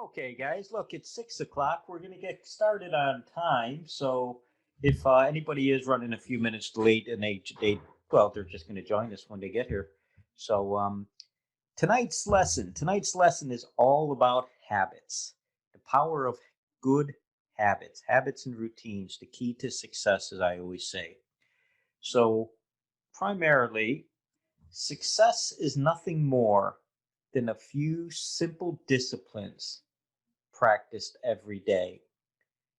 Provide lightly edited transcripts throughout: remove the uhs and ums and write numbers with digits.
Okay, guys, look, it's 6 o'clock. We're going to get started on time. So if anybody is running a few minutes late and well, they're just going to join us when they get here. So tonight's lesson is all about habits, the power of good habits and routines, the key to success, as I always say. So primarily, success is nothing more than a few simple disciplines practiced every day.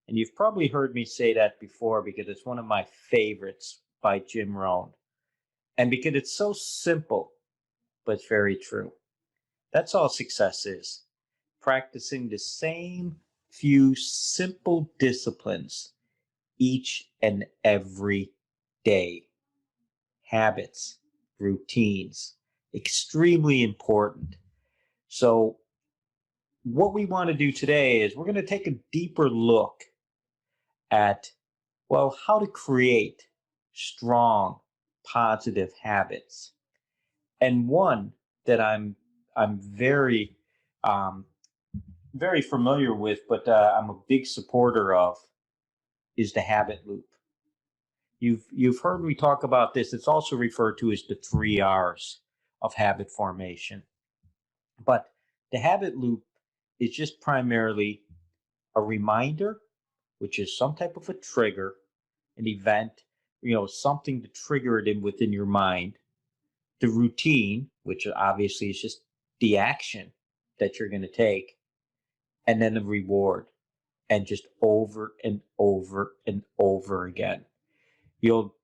And you've probably heard me say that before because it's one of my favorites by Jim Rohn. And because it's so simple, but very true. That's all success is, practicing the same few simple disciplines each and every day. Habits, routines, extremely important. So, what we want to do today is we're going to take a deeper look at, well, how to create strong, positive habits. And one that I'm um, very familiar with, but I'm a big supporter of, is the habit loop. You've heard me talk about this. It's also referred to as the 3 R's of habit formation. But the habit loop is just primarily a reminder, which is some type of a trigger, an event, something to trigger it in within your mind. The routine, which obviously is just the action that you're going to take, and then the reward, and just over and over and over again. You'll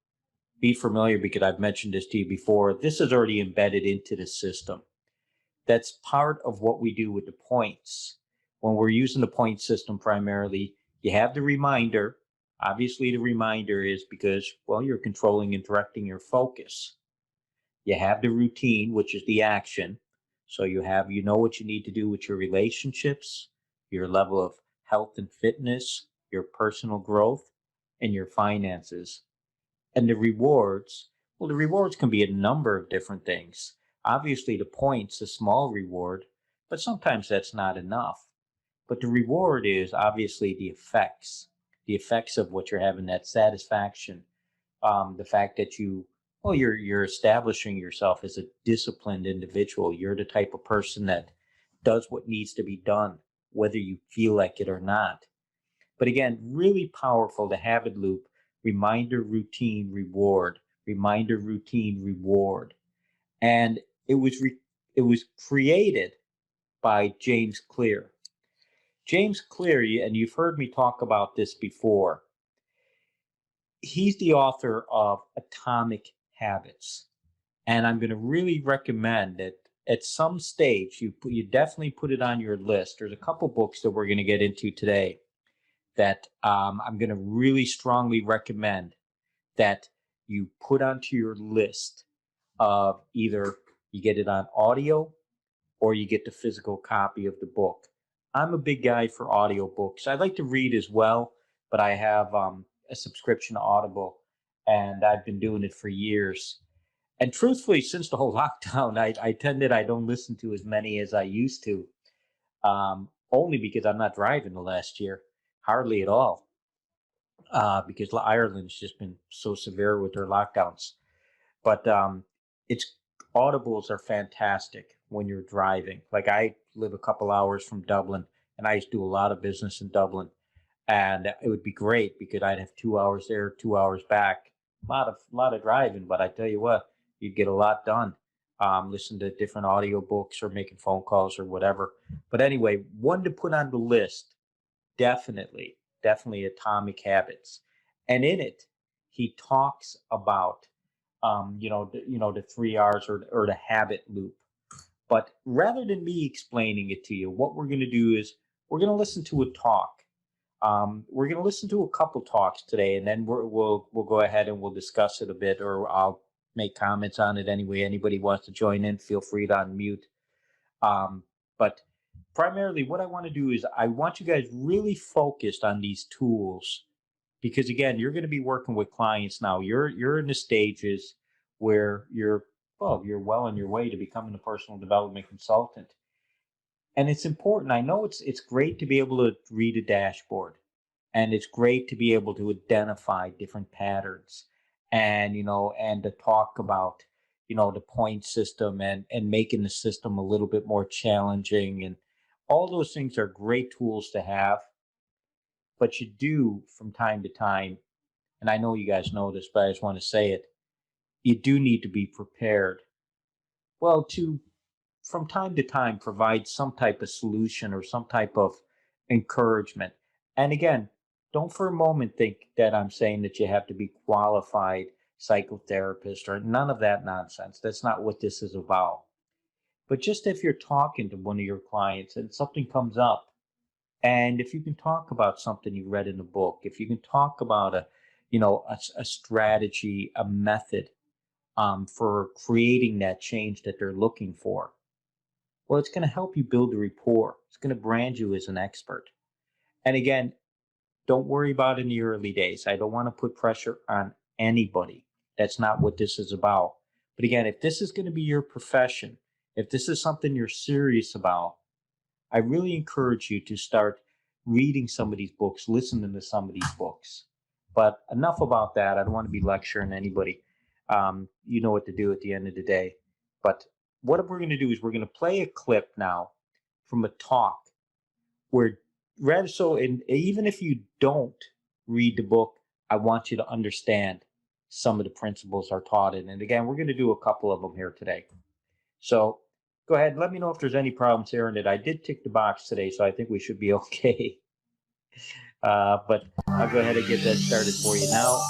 be familiar because I've mentioned this to you before. This is already embedded into the system. That's part of what we do with the points. When we're using the point system primarily, you have the reminder. Obviously, the reminder is because, well, you're controlling and directing your focus. You have the routine, which is the action. So you know what you need to do with your relationships, your level of health and fitness, your personal growth, and your finances. And the rewards, well, the rewards can be a number of different things. Obviously, the points, a small reward, but sometimes that's not enough. But the reward is obviously the effects of what you're having, that satisfaction, the fact that you're establishing yourself as a disciplined individual. You're the type of person that does what needs to be done, whether you feel like it or not. But again, really powerful, the habit loop, reminder, routine, reward, reminder, routine, reward. And it was created by James Clear. James Clear, and you've heard me talk about this before. He's the author of Atomic Habits. And I'm going to really recommend that at some stage you definitely put it on your list. There's a couple books that we're going to get into today that I'm going to really strongly recommend that you put onto your list of either you get it on audio or you get the physical copy of the book. I'm a big guy for audio books. I like to read as well, but I have a subscription to Audible, and I've been doing it for years. And truthfully, since the whole lockdown, I don't listen to as many as I used to, only because I'm not driving the last year, hardly at all, because Ireland's just been so severe with their lockdowns. But it's audibles are fantastic when you're driving. Like I live a couple hours from Dublin, and I used to do a lot of business in Dublin, and it would be great because I'd have 2 hours there, 2 hours back. A lot of driving, but I tell you what, you'd get a lot done. Listen to different audiobooks or making phone calls or whatever. But anyway, one to put on the list, definitely Atomic Habits. And in it, he talks about the 3 R's, or the habit loop. But rather than me explaining it to you, what we're going to do is we're going to listen to a talk. We're going to listen to a couple talks today, and then we'll go ahead and we'll discuss it a bit, or I'll make comments on it anyway. Anybody wants to join in, feel free to unmute. But primarily, what I want to do is I want you guys really focused on these tools, because again, you're going to be working with clients now. You're in the stages where you're well on your way to becoming a personal development consultant. And it's important. I know it's great to be able to read a dashboard, and it's great to be able to identify different patterns, and and to talk about the point system, and making the system a little bit more challenging, and all those things are great tools to have. But you do, from time to time, and I know you guys know this, but I just want to say it, you do need to be prepared, well, to, from time to time, provide some type of solution or some type of encouragement. And again, don't for a moment think that I'm saying that you have to be qualified psychotherapist or none of that nonsense. That's not what this is about. But just if you're talking to one of your clients and something comes up, and if you can talk about something you read in a book, if you can talk about a strategy, a method, for creating that change that they're looking for, well, it's going to help you build a rapport. It's going to brand you as an expert. And again, don't worry about in the early days. I don't want to put pressure on anybody. That's not what this is about. But again, if this is going to be your profession, if this is something you're serious about, I really encourage you to start reading some of these books, listening to some of these books. But enough about that. I don't want to be lecturing anybody. You know what to do at the end of the day. But what we're going to do is we're going to play a clip now from a talk where, rather so, and even if you don't read the book, I want you to understand some of the principles are taught in. And again, we're going to do a couple of them here today. So go ahead. Let me know if there's any problems here in it. I did tick the box today, so I think we should be okay. But I'll go ahead and get that started for you now.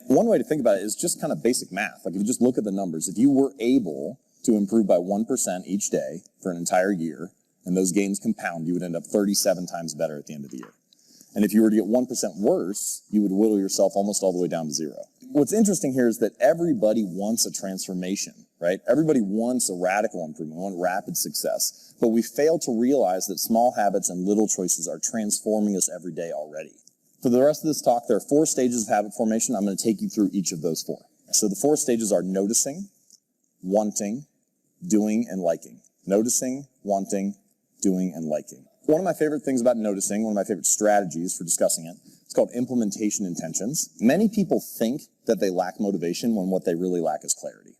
One way to think about it is just kind of basic math. Like if you just look at the numbers, if you were able to improve by 1% each day for an entire year, and those gains compound, you would end up 37 times better at the end of the year. And if you were to get 1% worse, you would whittle yourself almost all the way down to zero. What's interesting here is that everybody wants a transformation, right? Everybody wants a radical improvement, want rapid success. But we fail to realize that small habits and little choices are transforming us every day already. For the rest of this talk, there are 4 stages of habit formation. I'm going to take you through each of those 4. So the 4 stages are noticing, wanting, doing, and liking. Noticing, wanting, doing, and liking. One of my favorite things about noticing, one of my favorite strategies for discussing it, it's called implementation intentions. Many people think that they lack motivation when what they really lack is clarity.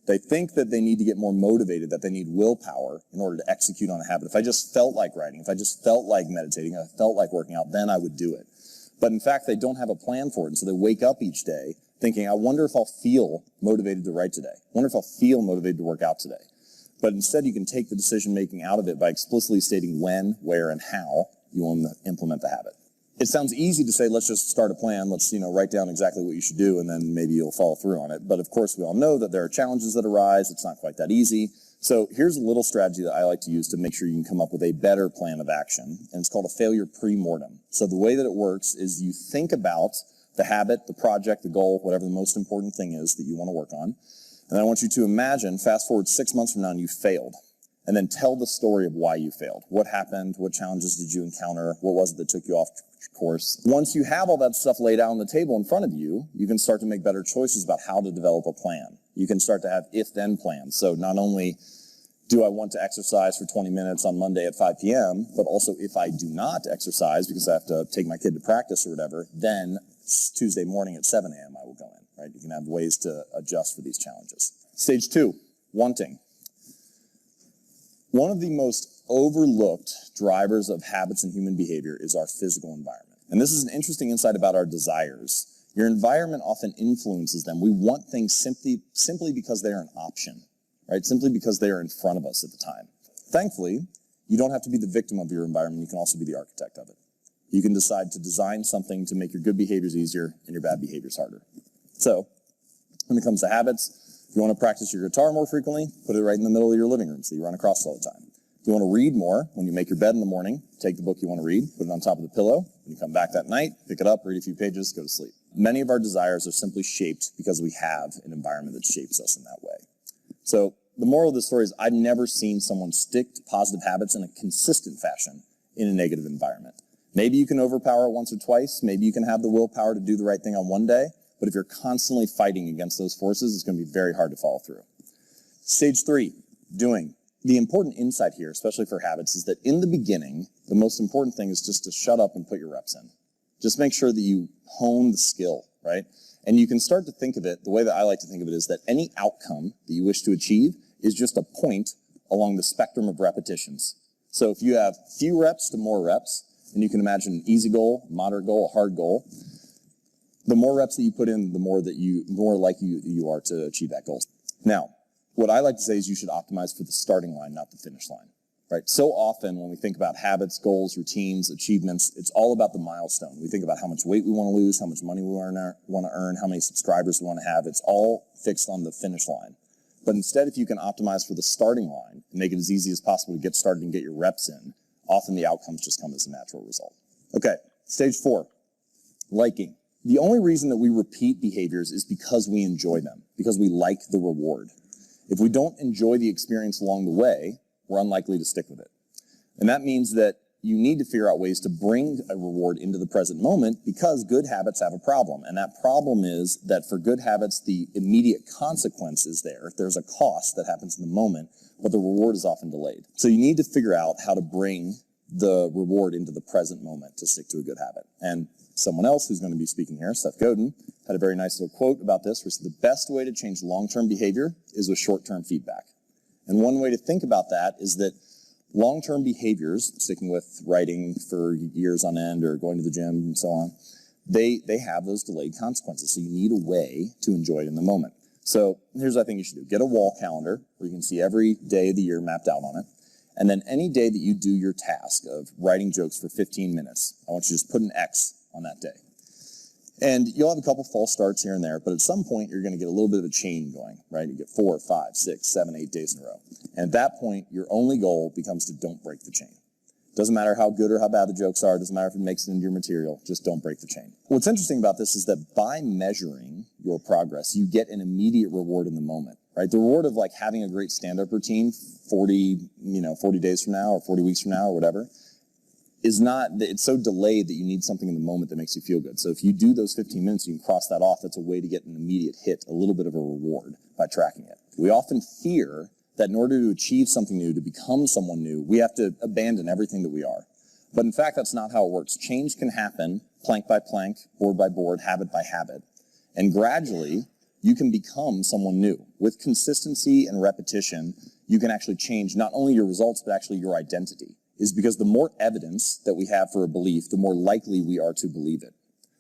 They think that they need to get more motivated, that they need willpower in order to execute on a habit. If I just felt like writing, if I just felt like meditating, if I felt like working out, then I would do it. But in fact, they don't have a plan for it, and so they wake up each day thinking, I wonder if I'll feel motivated to write today. I wonder if I'll feel motivated to work out today. But instead, you can take the decision-making out of it by explicitly stating when, where, and how you want to implement the habit. It sounds easy to say, let's just start a plan, let's write down exactly what you should do, and then maybe you'll follow through on it. But of course, we all know that there are challenges that arise. It's not quite that easy. So here's a little strategy that I like to use to make sure you can come up with a better plan of action, and it's called a failure pre-mortem. So the way that it works is you think about the habit, the project, the goal, whatever the most important thing is that you want to work on, and I want you to imagine, fast forward 6 months from now, and you failed. And then tell the story of why you failed. What happened? What challenges did you encounter? What was it that took you off course? Once you have all that stuff laid out on the table in front of you, you can start to make better choices about how to develop a plan. You can start to have if-then plans. So not only do I want to exercise for 20 minutes on Monday at 5 p.m., but also if I do not exercise because I have to take my kid to practice or whatever, then Tuesday morning at 7 a.m. I will go in. Right? You can have ways to adjust for these challenges. Stage 2, wanting. One of the most overlooked drivers of habits and human behavior is our physical environment. And this is an interesting insight about our desires. Your environment often influences them. We want things simply because they are an option, right? Simply because they are in front of us at the time. Thankfully, you don't have to be the victim of your environment. You can also be the architect of it. You can decide to design something to make your good behaviors easier and your bad behaviors harder. So, when it comes to habits, if you want to practice your guitar more frequently, put it right in the middle of your living room so you run across it all the time. If you want to read more, when you make your bed in the morning, take the book you want to read, put it on top of the pillow. When you come back that night, pick it up, read a few pages, go to sleep. Many of our desires are simply shaped because we have an environment that shapes us in that way. So, the moral of the story is I've never seen someone stick to positive habits in a consistent fashion in a negative environment. Maybe you can overpower it once or twice. Maybe you can have the willpower to do the right thing on one day. But if you're constantly fighting against those forces, it's going to be very hard to follow through. Stage 3, doing. The important insight here, especially for habits, is that in the beginning, the most important thing is just to shut up and put your reps in. Just make sure that you hone the skill, right? And you can start to think of it, the way that I like to think of it is that any outcome that you wish to achieve is just a point along the spectrum of repetitions. So if you have few reps to more reps, and you can imagine an easy goal, moderate goal, a hard goal, the more reps that you put in, the more likely you are to achieve that goal. Now, what I like to say is you should optimize for the starting line, not the finish line, right? So often when we think about habits, goals, routines, achievements, it's all about the milestone. We think about how much weight we want to lose, how much money we want to earn, how many subscribers we want to have. It's all fixed on the finish line. But instead, if you can optimize for the starting line and make it as easy as possible to get started and get your reps in, often the outcomes just come as a natural result. Okay, stage 4, liking. The only reason that we repeat behaviors is because we enjoy them, because we like the reward. If we don't enjoy the experience along the way, we're unlikely to stick with it. And that means that you need to figure out ways to bring a reward into the present moment because good habits have a problem. And that problem is that for good habits, the immediate consequence is there. There's a cost that happens in the moment, but the reward is often delayed. So you need to figure out how to bring the reward into the present moment to stick to a good habit. And someone else who's going to be speaking here, Seth Godin, had a very nice little quote about this, where he said the best way to change long-term behavior is with short-term feedback. And one way to think about that is that long-term behaviors, sticking with writing for years on end or going to the gym and so on, they have those delayed consequences. So you need a way to enjoy it in the moment. So here's what I think you should do. Get a wall calendar where you can see every day of the year mapped out on it. And then any day that you do your task of writing jokes for 15 minutes, I want you to just put an X on that day. And you'll have a couple false starts here and there, but at some point you're going to get a little bit of a chain going, right? You get 4, 5, 6, 7, 8 days in a row. And at that point, your only goal becomes to don't break the chain. Doesn't matter how good or how bad the jokes are, doesn't matter if it makes it into your material, just don't break the chain. What's interesting about this is that by measuring your progress, you get an immediate reward in the moment, right? The reward of like having a great stand-up routine 40 days from now or 40 weeks from now or whatever, is not, it's so delayed that you need something in the moment that makes you feel good. So if you do those 15 minutes, you can cross that off. That's a way to get an immediate hit, a little bit of a reward by tracking it. We often fear that in order to achieve something new, to become someone new, we have to abandon everything that we are. But in fact, that's not how it works. Change can happen plank by plank, board by board, habit by habit. And gradually, you can become someone new. With consistency and repetition, you can actually change not only your results, but actually your identity. Is because the more evidence that we have for a belief, the more likely we are to believe it.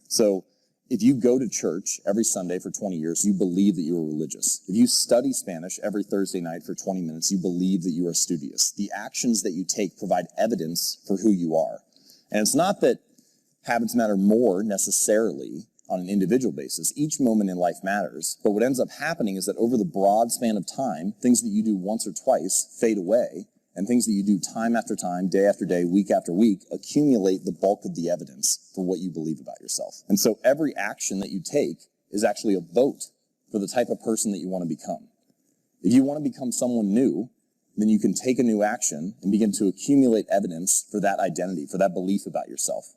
So if you go to church every Sunday for 20 years, you believe that you are religious. If you study Spanish every Thursday night for 20 minutes, you believe that you are studious. The actions that you take provide evidence for who you are. And it's not that habits matter more necessarily on an individual basis. Each moment in life matters. But what ends up happening is that over the broad span of time, things that you do once or twice fade away. And things that you do time after time, day after day, week after week, accumulate the bulk of the evidence for what you believe about yourself. And so every action that you take is actually a vote for the type of person that you want to become. If you want to become someone new, then you can take a new action and begin to accumulate evidence for that identity, for that belief about yourself.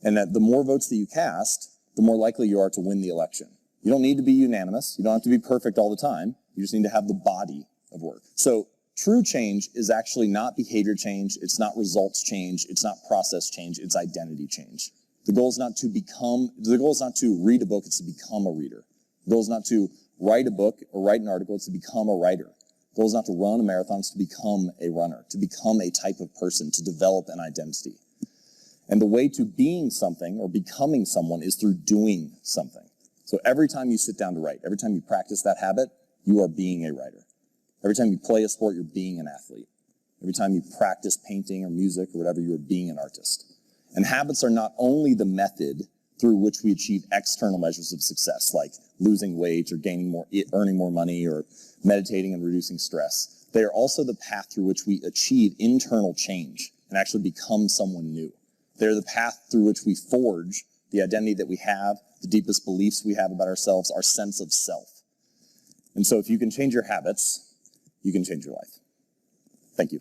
And that the more votes that you cast, the more likely you are to win the election. You don't need to be unanimous. You don't have to be perfect all the time. You just need to have the body of work. So true change is actually not behavior change, it's not results change, it's not process change, it's identity change. The goal is not to read a book, it's to become a reader. The goal is not to write a book or write an article, it's to become a writer. The goal is not to run a marathon, it's to become a runner, to become a type of person, to develop an identity. And the way to being something or becoming someone is through doing something. So every time you sit down to write, every time you practice that habit, you are being a writer. Every time you play a sport, you're being an athlete. Every time you practice painting or music or whatever, you're being an artist. And habits are not only the method through which we achieve external measures of success, like losing weight or earning more money or meditating and reducing stress. They are also the path through which we achieve internal change and actually become someone new. They're the path through which we forge the identity that we have, the deepest beliefs we have about ourselves, our sense of self. And so if you can change your habits, you can change your life. Thank you.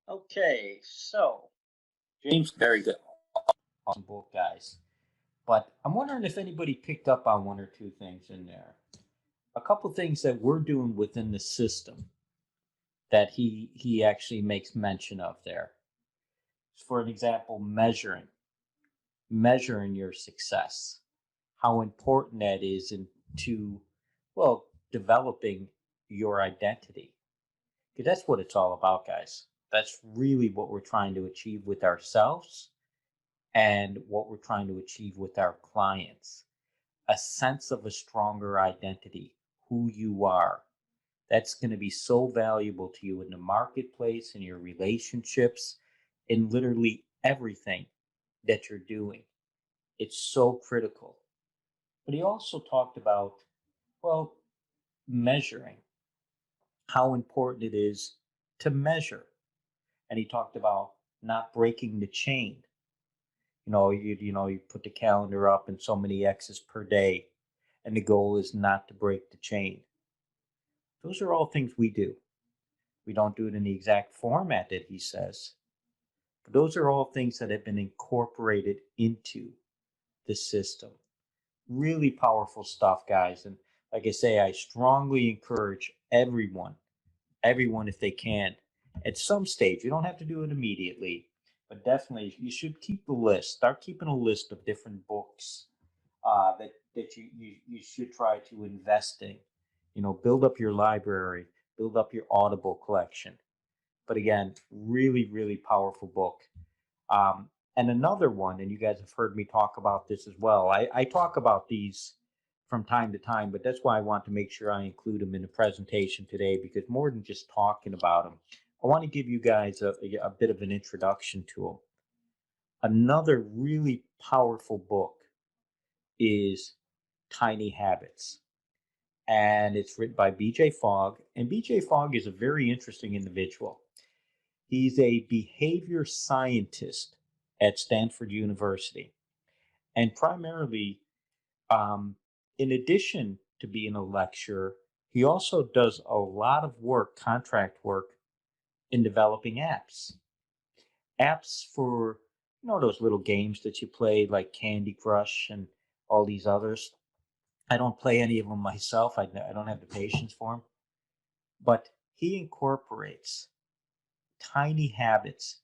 Okay, so James, very good. awesome book, guys. But I'm wondering if anybody picked up on one or two things in there. A couple things that we're doing within the system that he actually makes mention of there. For an example, measuring your success, how important that is into, well, developing your identity. Because that's what it's all about, guys. That's really what we're trying to achieve with ourselves and what we're trying to achieve with our clients. A sense of a stronger identity, who you are. That's going to be so valuable to you in the marketplace, in your relationships, in literally everything that you're doing. It's so critical. But he also talked about, well, measuring, how important it is to measure. And he talked about not breaking the chain. You put the calendar up and so many X's per day, and the goal is not to break the chain. Those are all things we do. We don't do it in the exact format that he says, but those are all things that have been incorporated into the system. Really powerful stuff, guys. And like I say, I strongly encourage everyone, if they can, at some stage, you don't have to do it immediately, but definitely you should keep the list. Start keeping a list of different books that you should try to invest in. Build up your library, build up your Audible collection. But again, really, really powerful book. And another one, and you guys have heard me talk about this as well. I talk about these from time to time, but that's why I want to make sure I include them in the presentation today, because more than just talking about them, I want to give you guys a bit of an introduction to them. Another really powerful book is Tiny Habits, and it's written by BJ Fogg. And BJ Fogg is a very interesting individual. He's a behavior scientist at Stanford University. And primarily, in addition to being a lecturer, he also does a lot of work, contract work, in developing apps. Apps for, those little games that you play like Candy Crush and all these others. I don't play any of them myself. I don't have the patience for them. But he incorporates tiny habits,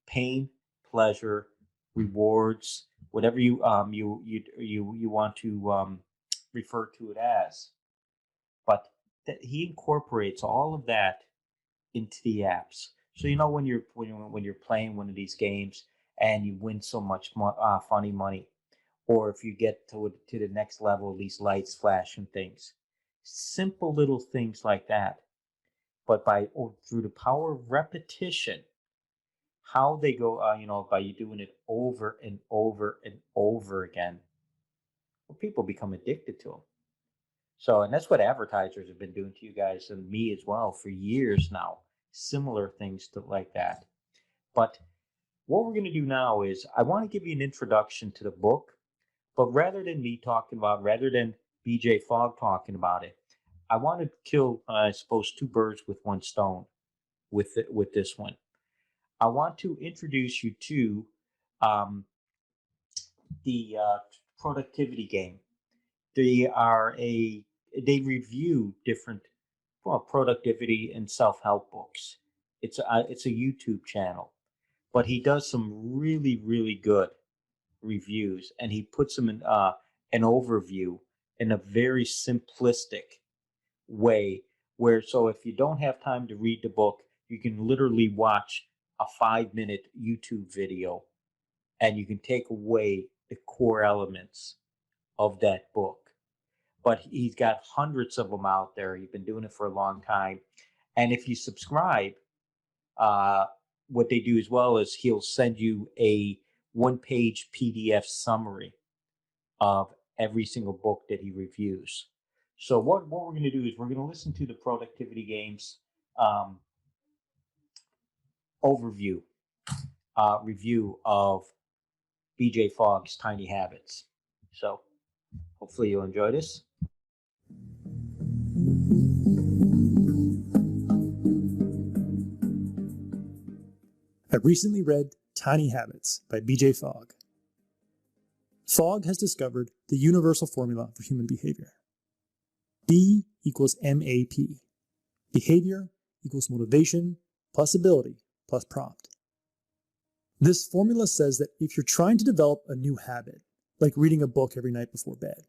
pain, pleasure, rewards, whatever you want to refer to it as. But that he incorporates all of that into the apps. So when you're playing one of these games and you win so much funny money, or if you get to the next level, these lights flash and things, simple little things like that. But through the power of repetition, how they go, by you doing it over and over and over again, well, people become addicted to them. So, and that's what advertisers have been doing to you guys and me as well for years now. Similar things to like that. But what we're going to do now is I want to give you an introduction to the book, but rather than BJ Fogg talking about it, I want to kill, I suppose, two birds with one stone with this one. I want to introduce you to um, the productivity game. They are a they review different, well, productivity and self-help books. It's a YouTube channel, but he does some really, really good reviews, and he puts them in an overview in a very simplistic way, where so if you don't have time to read the book, you can literally watch a 5-minute YouTube video and you can take away the core elements of that book. But he's got hundreds of them out there. He's been doing it for a long time. And if you subscribe, uh, what they do as well is he'll send you a 1-page PDF summary of every single book that he reviews. So what we're going to do is we're going to listen to the productivity games um, overview review of BJ Fogg's Tiny Habits. So hopefully you'll enjoy this. I recently read Tiny Habits by BJ Fogg. Fogg has discovered the universal formula for human behavior. B equals MAP. Behavior equals motivation plus ability plus prompt. This formula says that if you're trying to develop a new habit, like reading a book every night before bed,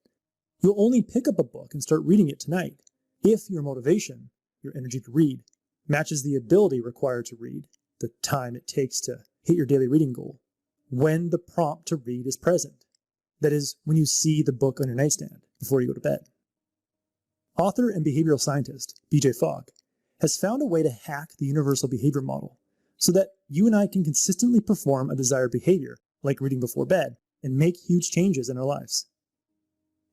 you'll only pick up a book and start reading it tonight if your motivation, your energy to read, matches the ability required to read, the time it takes to hit your daily reading goal, when the prompt to read is present. That is, when you see the book on your nightstand before you go to bed. Author and behavioral scientist B.J. Fogg has found a way to hack the universal behavior model so that you and I can consistently perform a desired behavior, like reading before bed, and make huge changes in our lives.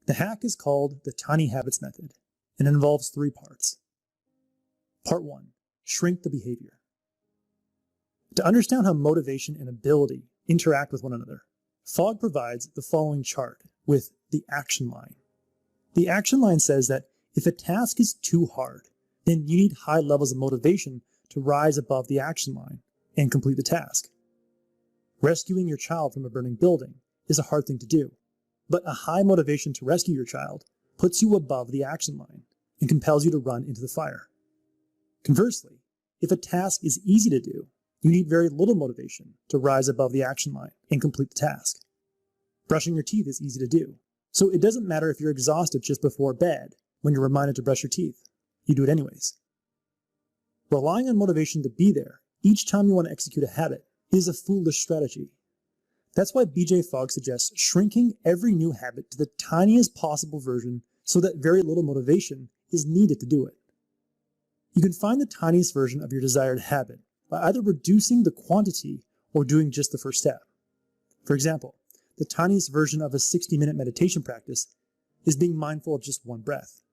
The hack is called the tiny habits method and involves 3 parts. Part 1, shrink the behavior. To understand how motivation and ability interact with one another, Fogg provides the following chart with the action line. The action line says that if a task is too hard, then you need high levels of motivation to rise above the action line and complete the task. Rescuing your child from a burning building is a hard thing to do, but a high motivation to rescue your child puts you above the action line and compels you to run into the fire. Conversely, if a task is easy to do, you need very little motivation to rise above the action line and complete the task. Brushing your teeth is easy to do, so it doesn't matter if you're exhausted just before bed when you're reminded to brush your teeth. You do it anyways. Relying on motivation to be there each time you want to execute a habit is a foolish strategy. That's why B.J. Fogg suggests shrinking every new habit to the tiniest possible version so that very little motivation is needed to do it. You can find the tiniest version of your desired habit by either reducing the quantity or doing just the first step. For example, the tiniest version of a 60-minute meditation practice is being mindful of just one breath.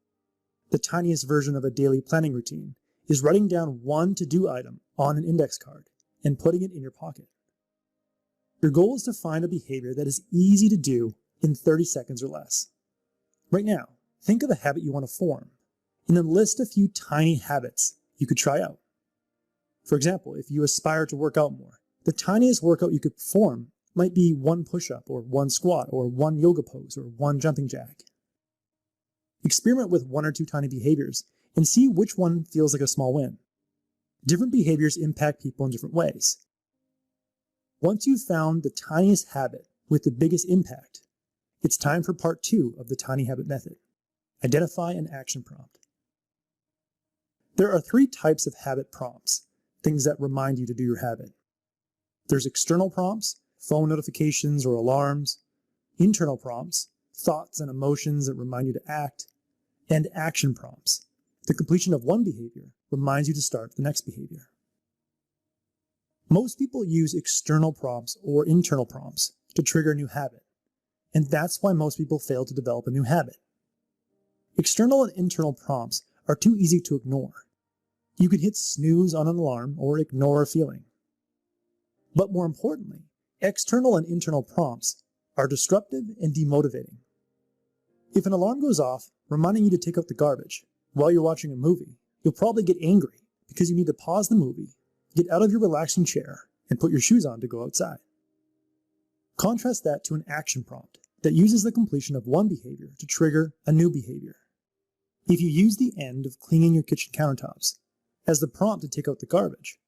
The tiniest version of a daily planning routine is writing down one to-do item on an index card and putting it in your pocket. Your goal is to find a behavior that is easy to do in 30 seconds or less. Right now, think of a habit you want to form, and then list a few tiny habits you could try out. For example, if you aspire to work out more, the tiniest workout you could perform might be 1 push-up or 1 squat or 1 yoga pose or 1 jumping jack. Experiment with 1 or 2 tiny behaviors and see which one feels like a small win. Different behaviors impact people in different ways. Once you've found the tiniest habit with the biggest impact, it's time for part 2 of the tiny habit method. Identify an action prompt. There are 3 types of habit prompts, things that remind you to do your habit. There's external prompts, phone notifications or alarms, internal prompts, thoughts and emotions that remind you to act, and action prompts. The completion of one behavior reminds you to start the next behavior. Most people use external prompts or internal prompts to trigger a new habit, and that's why most people fail to develop a new habit. External and internal prompts are too easy to ignore. You can hit snooze on an alarm or ignore a feeling. But more importantly, external and internal prompts are disruptive and demotivating. If an alarm goes off, reminding you to take out the garbage while you're watching a movie, you'll probably get angry because you need to pause the movie, get out of your relaxing chair, and put your shoes on to go outside. Contrast that to an action prompt that uses the completion of one behavior to trigger a new behavior. If you use the end of cleaning your kitchen countertops as the prompt to take out the garbage,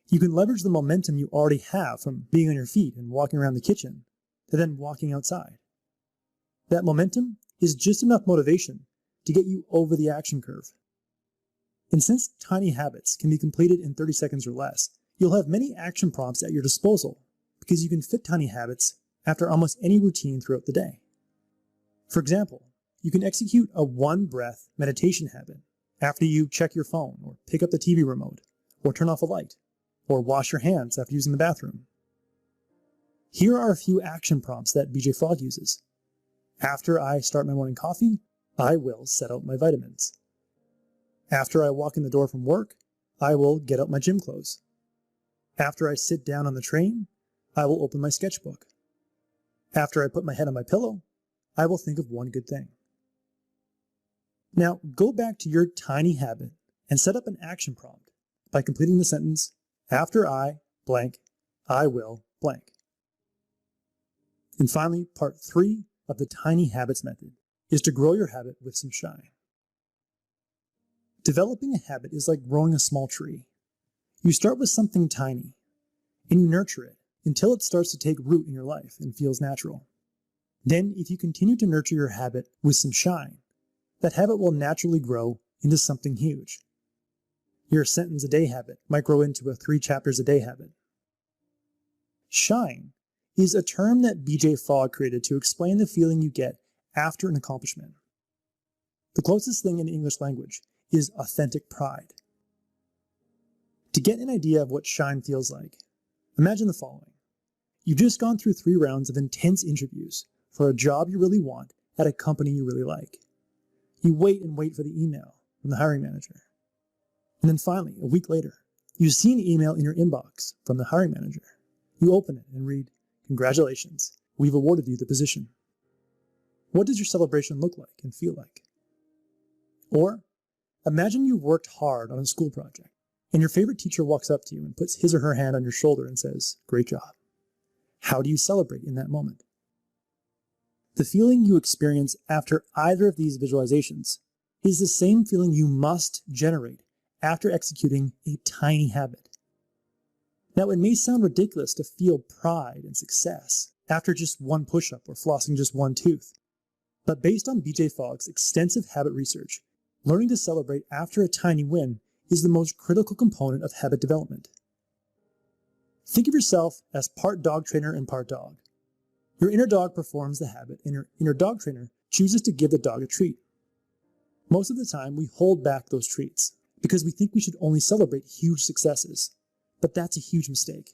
you can leverage the momentum you already have from being on your feet and walking around the kitchen to then walking outside. That momentum is just enough motivation to get you over the action curve. And since tiny habits can be completed in 30 seconds or less, you'll have many action prompts at your disposal because you can fit tiny habits after almost any routine throughout the day. For example, you can execute a 1-breath meditation habit after you check your phone or pick up the TV remote or turn off a light or wash your hands after using the bathroom. Here are a few action prompts that B.J. Fogg uses. After I start my morning coffee, I will set out my vitamins. After I walk in the door from work, I will get out my gym clothes. After I sit down on the train, I will open my sketchbook. After I put my head on my pillow, I will think of one good thing. Now, go back to your tiny habit and set up an action prompt by completing the sentence, after I blank, I will blank. And finally, part 3 of the tiny habits method is to grow your habit with some shine. Developing a habit is like growing a small tree. You start with something tiny, and you nurture it until it starts to take root in your life and feels natural. Then, if you continue to nurture your habit with some shine, that habit will naturally grow into something huge. Your sentence a day habit might grow into a 3 chapters a day habit. Shine is a term that BJ Fogg created to explain the feeling you get after an accomplishment. The closest thing in the English language is authentic pride. To get an idea of what shine feels like, imagine the following. You've just gone through 3 rounds of intense interviews for a job you really want at a company you really like. You wait and wait for the email from the hiring manager. And then finally, a week later, you see an email in your inbox from the hiring manager. You open it and read, "Congratulations, we've awarded you the position." What does your celebration look like and feel like? Or, imagine you've worked hard on a school project, and your favorite teacher walks up to you and puts his or her hand on your shoulder and says, "Great job." How do you celebrate in that moment? The feeling you experience after either of these visualizations is the same feeling you must generate after executing a tiny habit. Now, it may sound ridiculous to feel pride and success after just one push-up or flossing just one tooth, but based on BJ Fogg's extensive habit research, learning to celebrate after a tiny win is the most critical component of habit development. Think of yourself as part dog trainer and part dog. Your inner dog performs the habit, and your inner dog trainer chooses to give the dog a treat. Most of the time, we hold back those treats because we think we should only celebrate huge successes, but that's a huge mistake.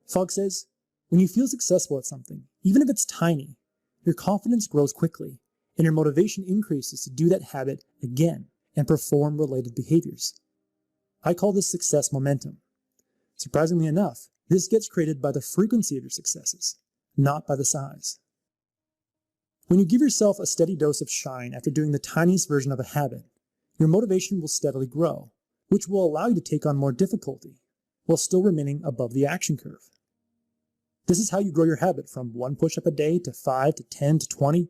Fogg says, when you feel successful at something, even if it's tiny, your confidence grows quickly, and your motivation increases to do that habit again and perform related behaviors. I call this success momentum. Surprisingly enough, this gets created by the frequency of your successes, not by the size. When you give yourself a steady dose of shine after doing the tiniest version of a habit, your motivation will steadily grow, which will allow you to take on more difficulty while still remaining above the action curve. This is how you grow your habit from 1 push-up a day to 5 to 10 to 20.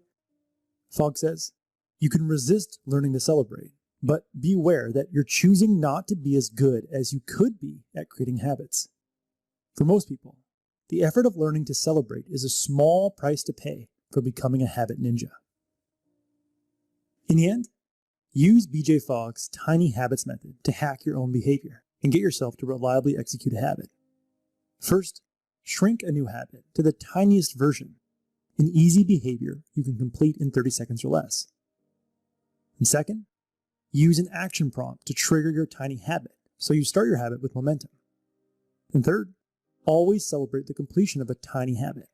Fogg says, you can resist learning to celebrate, but be aware that you're choosing not to be as good as you could be at creating habits. For most people, the effort of learning to celebrate is a small price to pay for becoming a habit ninja. In the end, use BJ Fogg's tiny habits method to hack your own behavior and get yourself to reliably execute a habit. First, shrink a new habit to the tiniest version, an easy behavior you can complete in 30 seconds or less. And second, use an action prompt to trigger your tiny habit so you start your habit with momentum. And third, always celebrate the completion of a tiny habit.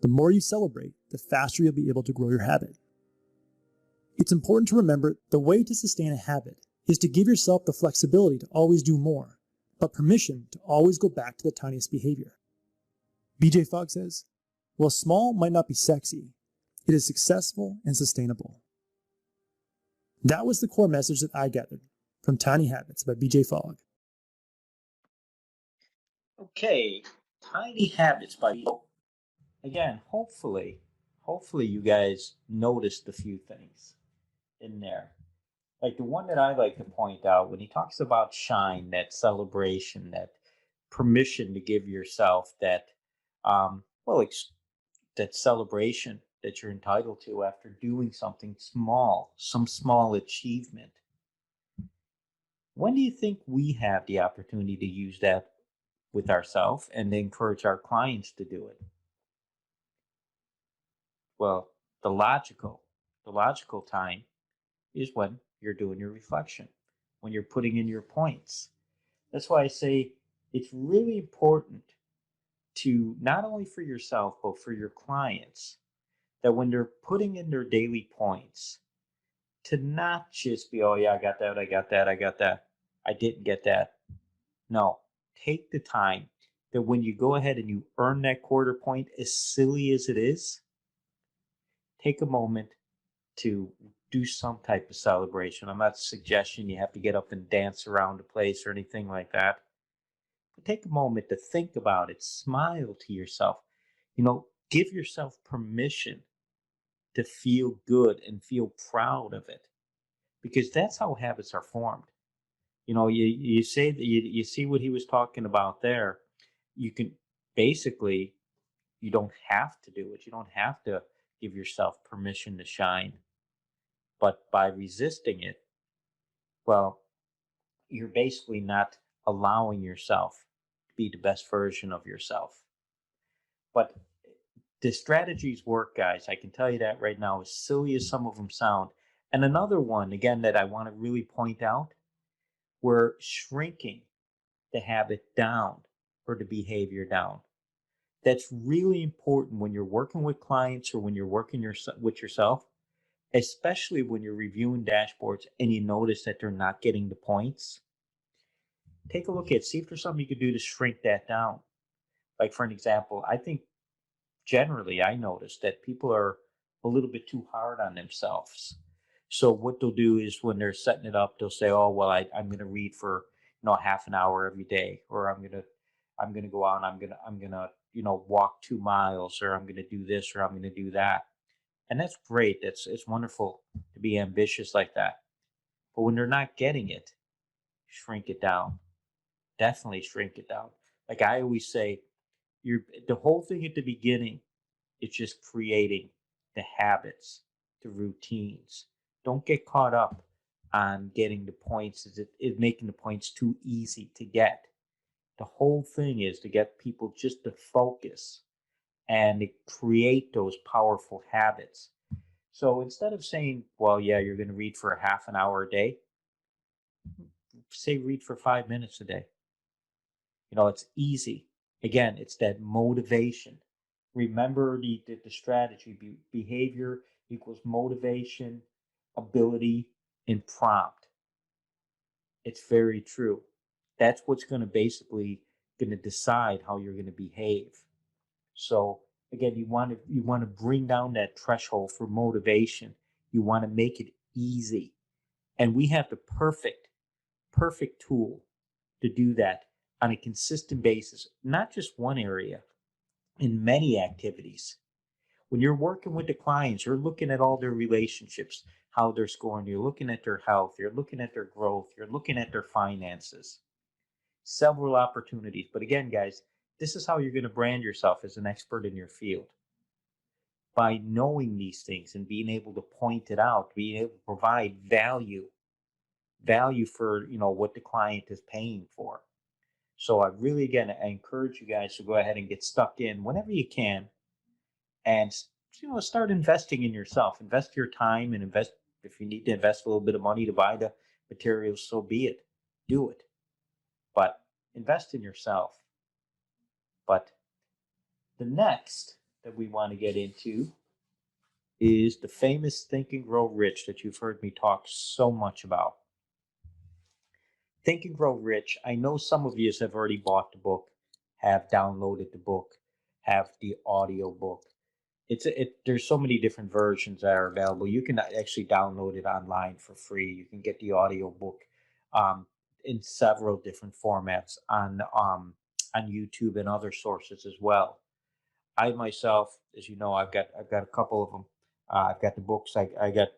The more you celebrate, the faster you'll be able to grow your habit. It's important to remember the way to sustain a habit is to give yourself the flexibility to always do more, but permission to always go back to the tiniest behavior. BJ Fogg says, while small might not be sexy, it is successful and sustainable. That was the core message that I gathered from Tiny Habits by BJ Fogg. Okay, tiny habits by again. Hopefully you guys noticed a few things in there. Like the one that I like to point out when he talks about shine, that celebration, that permission to give yourself that, well, that celebration that you're entitled to after doing something small, some small achievement. When do you think we have the opportunity to use that with ourselves and to encourage our clients to do it? Well, the logical time is when you're doing your reflection, when you're putting in your points. That's why I say it's really important to not only for yourself, but for your clients, that when they're putting in their daily points, to not just be, oh, yeah, I got that, I got that, I got that, I didn't get that. No, take the time that when you go ahead and you earn that quarter point, as silly as it is, take a moment to do some type of celebration. I'm not suggesting you have to get up and dance around the place or anything like that. But take a moment to think about it, smile to yourself. You know, Give yourself permission to feel good and feel proud of it, because that's how habits are formed. You say that you see what he was talking about there. You can basically, you don't have to do it. You don't have to give yourself permission to shine. But by resisting it, well, you're basically not allowing yourself to be the best version of yourself. But the strategies work, guys. I can tell you that right now, as silly as some of them sound. And another one, again, that I want to really point out, we're shrinking the habit down or the behavior down. That's really important when you're working with clients or when you're working with yourself, especially when you're reviewing dashboards and you notice that they're not getting the points. Take a look at, see if there's something you could do to shrink that down. Like, for an example, I think generally I notice that people are a little bit too hard on themselves. So what they'll do is when they're setting it up, they'll say, "Oh well, I'm going to read for half an hour every day, or I'm gonna go out and I'm gonna walk 2 miles, or I'm gonna do this, or I'm gonna do that." And that's great. It's wonderful to be ambitious like that. But when they're not getting it, shrink it down. Definitely shrink it down. Like I always say, the whole thing at the beginning, it's just creating the habits, the routines. Don't get caught up on getting the points. Is making the points too easy to get? The whole thing is to get people just to focus and to create those powerful habits. So instead of saying, well, yeah, you're going to read for a half an hour a day, say read for 5 minutes a day. It's easy. Again, it's that motivation. Remember the strategy: behavior equals motivation, ability, and prompt. It's very true. That's what's going to basically going to decide how you're going to behave. So again, you want to bring down that threshold for motivation. You want to make it easy, and we have the perfect tool to do that on a consistent basis, not just one area, in many activities. When you're working with the clients, you're looking at all their relationships, how they're scoring, you're looking at their health, you're looking at their growth, you're looking at their finances. Several opportunities. But again, guys, this is how you're going to brand yourself as an expert in your field. By knowing these things and being able to point it out, being able to provide value for what the client is paying for. So I really, again, I encourage you guys to go ahead and get stuck in whenever you can, and start investing in yourself. Invest your time, and invest, if you need to invest a little bit of money to buy the materials, so be it. Do it, but invest in yourself. But the next that we want to get into is the famous Think and Grow Rich that you've heard me talk so much about. Think and Grow Rich. I know some of you have already bought the book, have downloaded the book, have the audio book. There's so many different versions that are available. You can actually download it online for free. You can get the audio book um, in several different formats on YouTube and other sources as well. I myself, as you know, I've got a couple of them. I've got the books. I got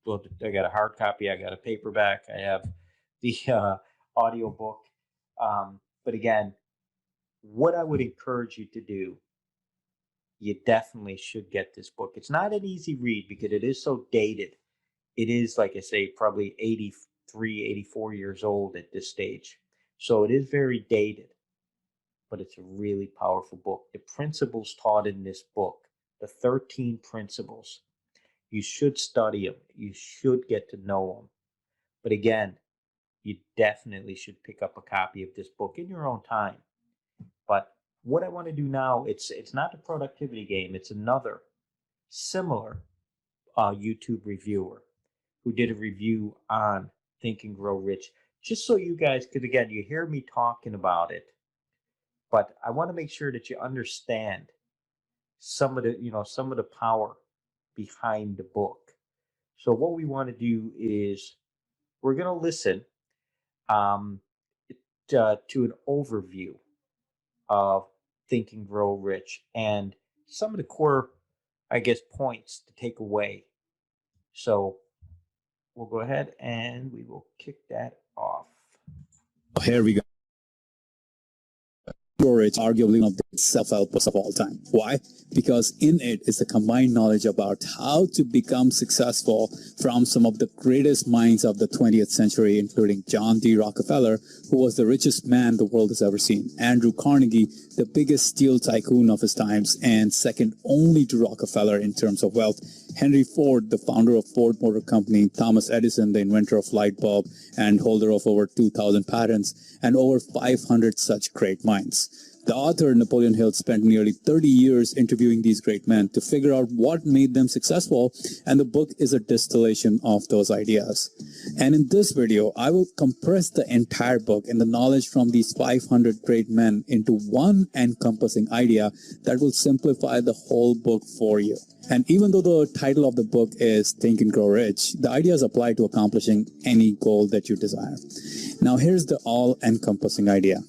a hard copy. I got a paperback. I have the audio book. But again, what I would encourage you to do, you definitely should get this book. It's not an easy read because it is so dated. It is, like I say, probably 83, 84 years old at this stage. So it is very dated, but it's a really powerful book. The principles taught in this book, the 13 principles, you should study them. You should get to know them. But again, you definitely should pick up a copy of this book in your own time. But what I want to do now, it's not a productivity game. It's another similar YouTube reviewer who did a review on Think and Grow Rich. Just so you guys, because again, you hear me talking about it, but I want to make sure that you understand some of the power behind the book. So what we want to do is we're going to listen um, to an overview of Think and Grow Rich and some of the core, I guess, points to take away. So we'll go ahead and we will kick that off. Here we go. Storage, arguably one of the self-help books of all time. Why? Because in it is the combined knowledge about how to become successful from some of the greatest minds of the 20th century, including John D. Rockefeller, who was the richest man the world has ever seen, Andrew Carnegie, the biggest steel tycoon of his times, and second only to Rockefeller in terms of wealth, Henry Ford, the founder of Ford Motor Company, Thomas Edison, the inventor of light bulb and holder of over 2,000 patents, and over 500 such great minds. The author, Napoleon Hill, spent nearly 30 years interviewing these great men to figure out what made them successful, and the book is a distillation of those ideas. And in this video, I will compress the entire book and the knowledge from these 500 great men into one encompassing idea that will simplify the whole book for you. And even though the title of the book is Think and Grow Rich, the ideas apply to accomplishing any goal that you desire. Now here's the all-encompassing idea.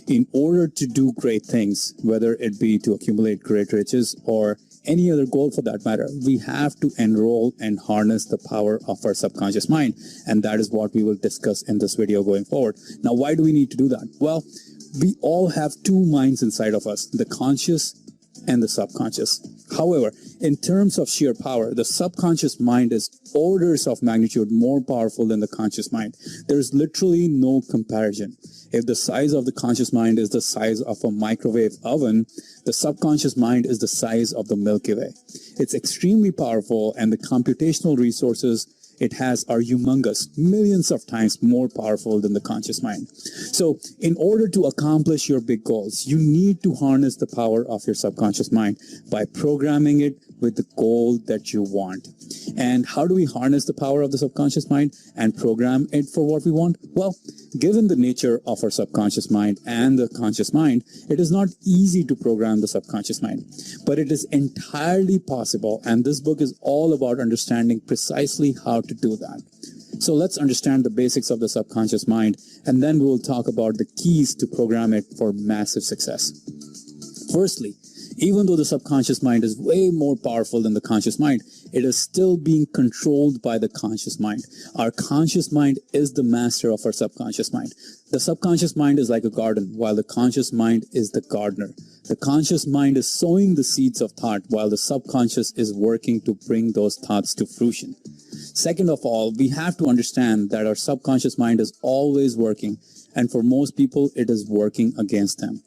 In order to do great things, whether it be to accumulate great riches or any other goal for that matter, we have to enroll and harness the power of our subconscious mind. And that is what we will discuss in this video going forward. Now, why do we need to do that? Well, we all have two minds inside of us, the conscious and the subconscious. However, in terms of sheer power, the subconscious mind is orders of magnitude more powerful than the conscious mind. There's literally no comparison. If the size of the conscious mind is the size of a microwave oven, the subconscious mind is the size of the Milky Way. It's extremely powerful, and the computational resources it has are humongous, millions of times more powerful than the conscious mind. So in order to accomplish your big goals, you need to harness the power of your subconscious mind by programming it with the goal that you want. And how do we harness the power of the subconscious mind and program it for what we want? Well, given the nature of our subconscious mind and the conscious mind, it is not easy to program the subconscious mind, but it is entirely possible. And this book is all about understanding precisely how to do that. So let's understand the basics of the subconscious mind, and then we will talk about the keys to program it for massive success. Firstly, even though the subconscious mind is way more powerful than the conscious mind, it is still being controlled by the conscious mind. Our conscious mind is the master of our subconscious mind. The subconscious mind is like a garden, while the conscious mind is the gardener. The conscious mind is sowing the seeds of thought, while the subconscious is working to bring those thoughts to fruition. Second of all, we have to understand that our subconscious mind is always working, and for most people, it is working against them.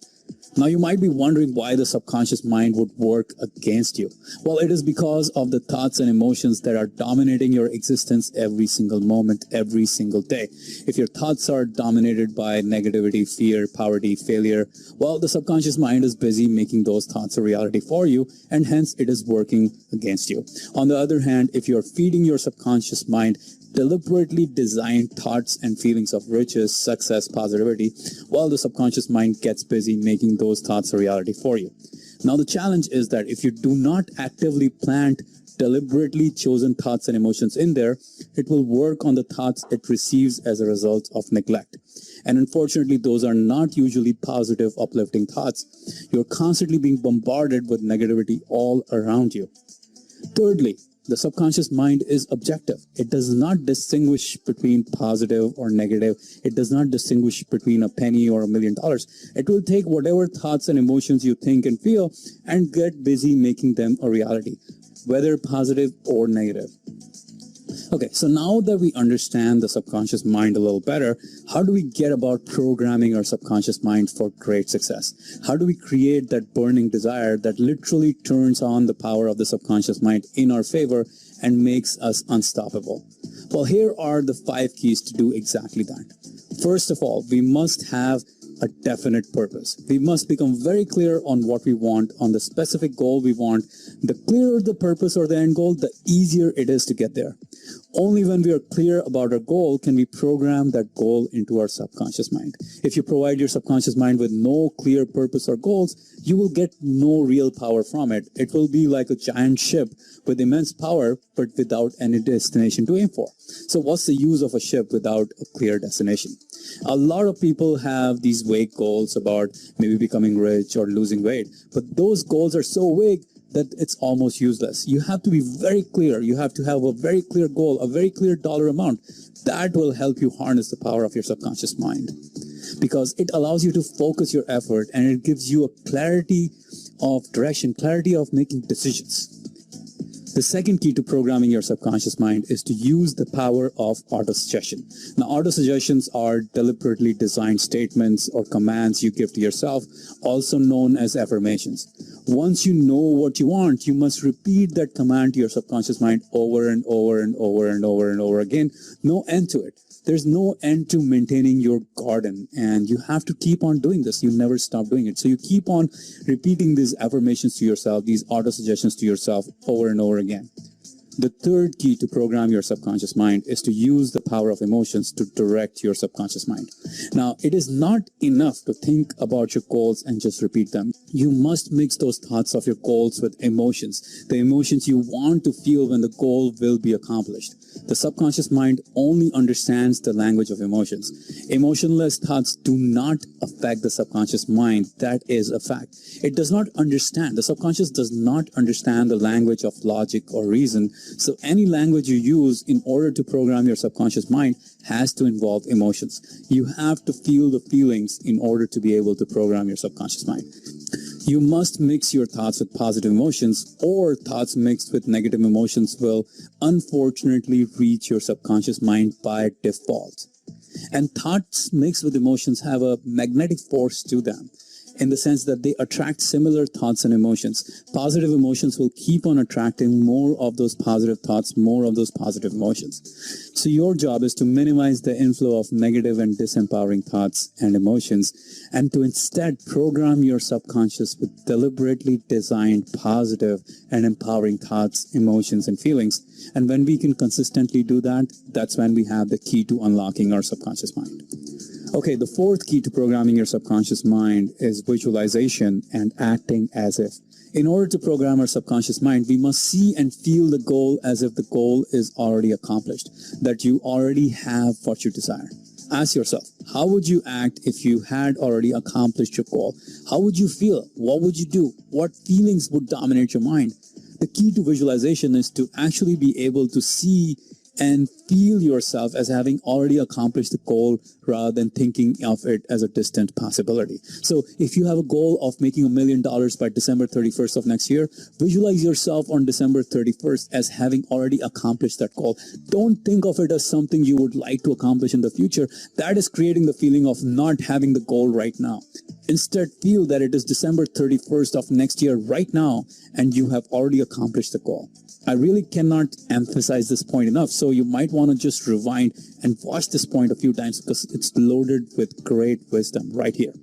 Now, you might be wondering why the subconscious mind would work against you. Well, it is because of the thoughts and emotions that are dominating your existence every single moment, every single day. If your thoughts are dominated by negativity, fear, poverty, failure, well, the subconscious mind is busy making those thoughts a reality for you, and hence it is working against you. On the other hand, if you're feeding your subconscious mind deliberately designed thoughts and feelings of riches, success, positivity, while the subconscious mind gets busy making those thoughts a reality for you. Now, the challenge is that if you do not actively plant deliberately chosen thoughts and emotions in there, it will work on the thoughts it receives as a result of neglect. And unfortunately, those are not usually positive, uplifting thoughts. You're constantly being bombarded with negativity all around you. Thirdly, the subconscious mind is objective. It does not distinguish between positive or negative. It does not distinguish between a penny or $1 million. It will take whatever thoughts and emotions you think and feel and get busy making them a reality, whether positive or negative. Okay, so now that we understand the subconscious mind a little better, how do we get about programming our subconscious mind for great success? How do we create that burning desire that literally turns on the power of the subconscious mind in our favor and makes us unstoppable? Well, here are the 5 keys to do exactly that. First of all, we must have a definite purpose. We must become very clear on what we want, on the specific goal we want. The clearer the purpose or the end goal, the easier it is to get there. Only when we are clear about our goal can we program that goal into our subconscious mind. If you provide your subconscious mind with no clear purpose or goals, you will get no real power from it. It will be like a giant ship with immense power, but without any destination to aim for. So what's the use of a ship without a clear destination? A lot of people have these vague goals about maybe becoming rich or losing weight, but those goals are so vague that it's almost useless. You have to be very clear. You have to have a very clear goal, a very clear dollar amount. That will help you harness the power of your subconscious mind, because it allows you to focus your effort and it gives you a clarity of direction, clarity of making decisions. The second key to programming your subconscious mind is to use the power of autosuggestion. Now, autosuggestions are deliberately designed statements or commands you give to yourself, also known as affirmations. Once you know what you want, you must repeat that command to your subconscious mind over and over and over and over and over again. No end to it. There's no end to maintaining your garden, and you have to keep on doing this. You never stop doing it. So you keep on repeating these affirmations to yourself, these auto-suggestions to yourself over and over again. The third key to program your subconscious mind is to use the power of emotions to direct your subconscious mind. Now, it is not enough to think about your goals and just repeat them. You must mix those thoughts of your goals with emotions, the emotions you want to feel when the goal will be accomplished. The subconscious mind only understands the language of emotions. Emotionless thoughts do not affect the subconscious mind. That is a fact. It does not understand. The subconscious does not understand the language of logic or reason. So any language you use in order to program your subconscious mind has to involve emotions. You have to feel the feelings in order to be able to program your subconscious mind. You must mix your thoughts with positive emotions, or thoughts mixed with negative emotions will unfortunately reach your subconscious mind by default. And thoughts mixed with emotions have a magnetic force to them, in the sense that they attract similar thoughts and emotions. Positive emotions will keep on attracting more of those positive thoughts, more of those positive emotions. So your job is to minimize the inflow of negative and disempowering thoughts and emotions, and to instead program your subconscious with deliberately designed positive and empowering thoughts, emotions, and feelings. And when we can consistently do that, that's when we have the key to unlocking our subconscious mind. Okay, the fourth key to programming your subconscious mind is visualization and acting as if. In order to program our subconscious mind, we must see and feel the goal as if the goal is already accomplished, that you already have what you desire. Ask yourself, how would you act if you had already accomplished your goal? How would you feel? What would you do? What feelings would dominate your mind? The key to visualization is to actually be able to see and feel yourself as having already accomplished the goal rather than thinking of it as a distant possibility. So if you have a goal of making $1 million by December 31st of next year, visualize yourself on December 31st as having already accomplished that goal. Don't think of it as something you would like to accomplish in the future. That is creating the feeling of not having the goal right now. Instead, feel that it is December 31st of next year right now, and you have already accomplished the goal. I really cannot emphasize this point enough, so you might want to just rewind and watch this point a few times because it's loaded with great wisdom right here.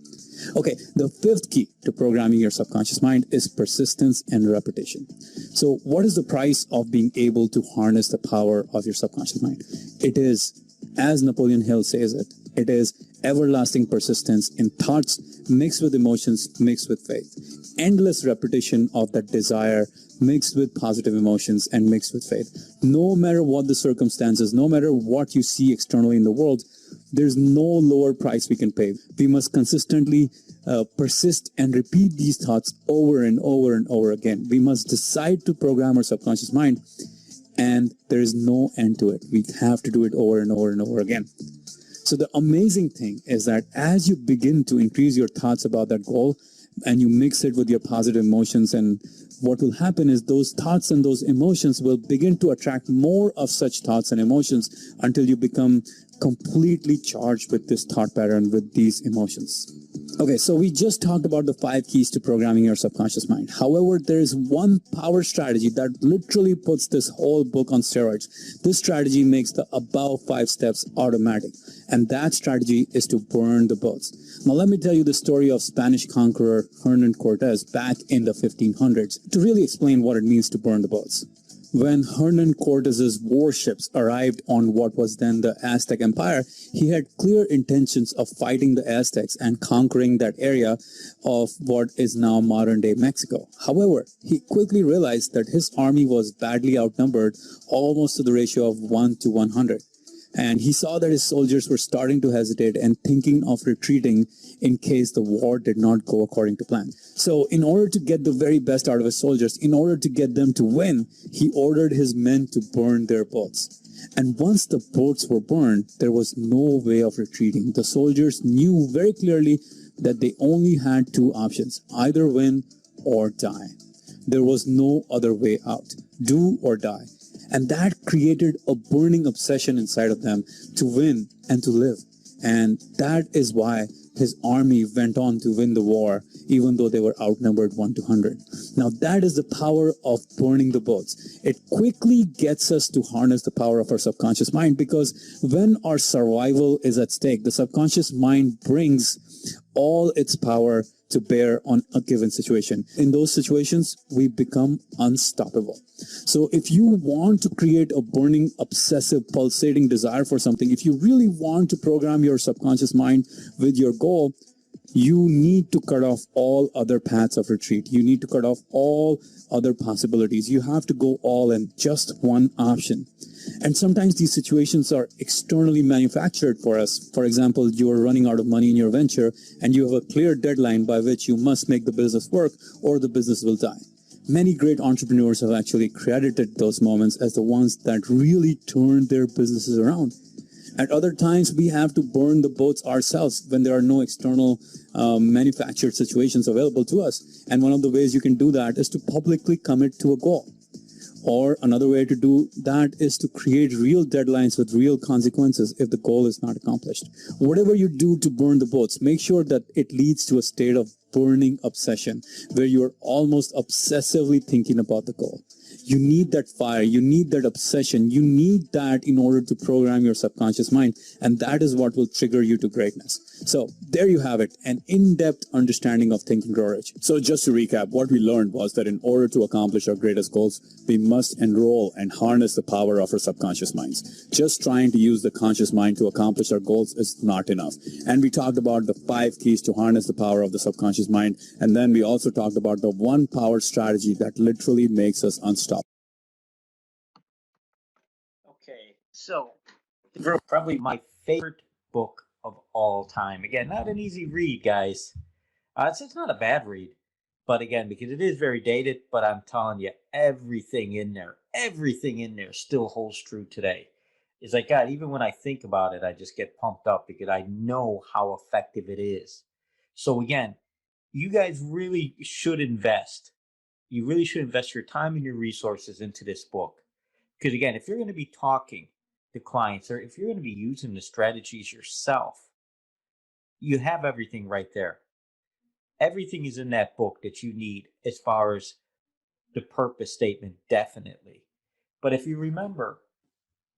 Okay, the fifth key to programming your subconscious mind is persistence and repetition. So what is the price of being able to harness the power of your subconscious mind? It is, as Napoleon Hill says it, it is everlasting persistence in thoughts mixed with emotions, mixed with faith. Endless repetition of that desire mixed with positive emotions and mixed with faith. No matter what the circumstances, no matter what you see externally in the world, there's no lower price we can pay. We must consistently persist and repeat these thoughts over and over and over again. We must decide to program our subconscious mind, and there is no end to it. We have to do it over and over and over again. So the amazing thing is that as you begin to increase your thoughts about that goal and you mix it with your positive emotions, and what will happen is those thoughts and those emotions will begin to attract more of such thoughts and emotions until you become completely charged with this thought pattern, with these emotions. Okay, so we just talked about the 5 keys to programming your subconscious mind. However, there is one power strategy that literally puts this whole book on steroids. This strategy makes the above 5 steps automatic, and that strategy is to burn the boats. Now, let me tell you the story of Spanish conqueror Hernan Cortez back in the 1500s to really explain what it means to burn the boats. When Hernan Cortez's warships arrived on what was then the Aztec Empire, he had clear intentions of fighting the Aztecs and conquering that area of what is now modern-day Mexico. However, he quickly realized that his army was badly outnumbered, almost to the ratio of 1 to 100. And he saw that his soldiers were starting to hesitate and thinking of retreating in case the war did not go according to plan. So in order to get the very best out of his soldiers, in order to get them to win, he ordered his men to burn their boats. And once the boats were burned, there was no way of retreating. The soldiers knew very clearly that they only had two options, either win or die. There was no other way out, do or die. And that created a burning obsession inside of them to win and to live. And that is why his army went on to win the war, even though they were outnumbered 1-100. Now that is the power of burning the boats. It quickly gets us to harness the power of our subconscious mind, because when our survival is at stake, the subconscious mind brings all its power to bear on a given situation. In those situations, we become unstoppable. So if you want to create a burning, obsessive, pulsating desire for something, if you really want to program your subconscious mind with your goal, you need to cut off all other paths of retreat. You need to cut off all other possibilities. You have to go all in, just one option. And sometimes these situations are externally manufactured for us. For example, you are running out of money in your venture and you have a clear deadline by which you must make the business work or the business will die. Many great entrepreneurs have actually credited those moments as the ones that really turned their businesses around. At other times, we have to burn the boats ourselves when there are no external manufactured situations available to us. And one of the ways you can do that is to publicly commit to a goal. Or another way to do that is to create real deadlines with real consequences if the goal is not accomplished. Whatever you do to burn the boats, make sure that it leads to a state of burning obsession where you're almost obsessively thinking about the goal. You need that fire, you need that obsession, you need that in order to program your subconscious mind, and that is what will trigger you to greatness. So there you have it, an in-depth understanding of Think and Grow Rich. So just to recap, what we learned was that in order to accomplish our greatest goals, we must enroll and harness the power of our subconscious minds. Just trying to use the conscious mind to accomplish our goals is not enough. And we talked about the 5 keys to harness the power of the subconscious mind, and then we also talked about the 1 power strategy that literally makes us unstoppable. Okay, so probably my favorite book of all time. Again, not an easy read, guys. It's not a bad read, but again, because it is very dated, but I'm telling you, everything in there still holds true today. It's like, God, even when I think about it, I just get pumped up because I know how effective it is. So again, you guys really should invest. You really should invest your time and your resources into this book. Because again, if you're going to be talking to clients or if you're going to be using the strategies yourself, you have everything right there. Everything is in that book that you need as far as the purpose statement, definitely. But if you remember,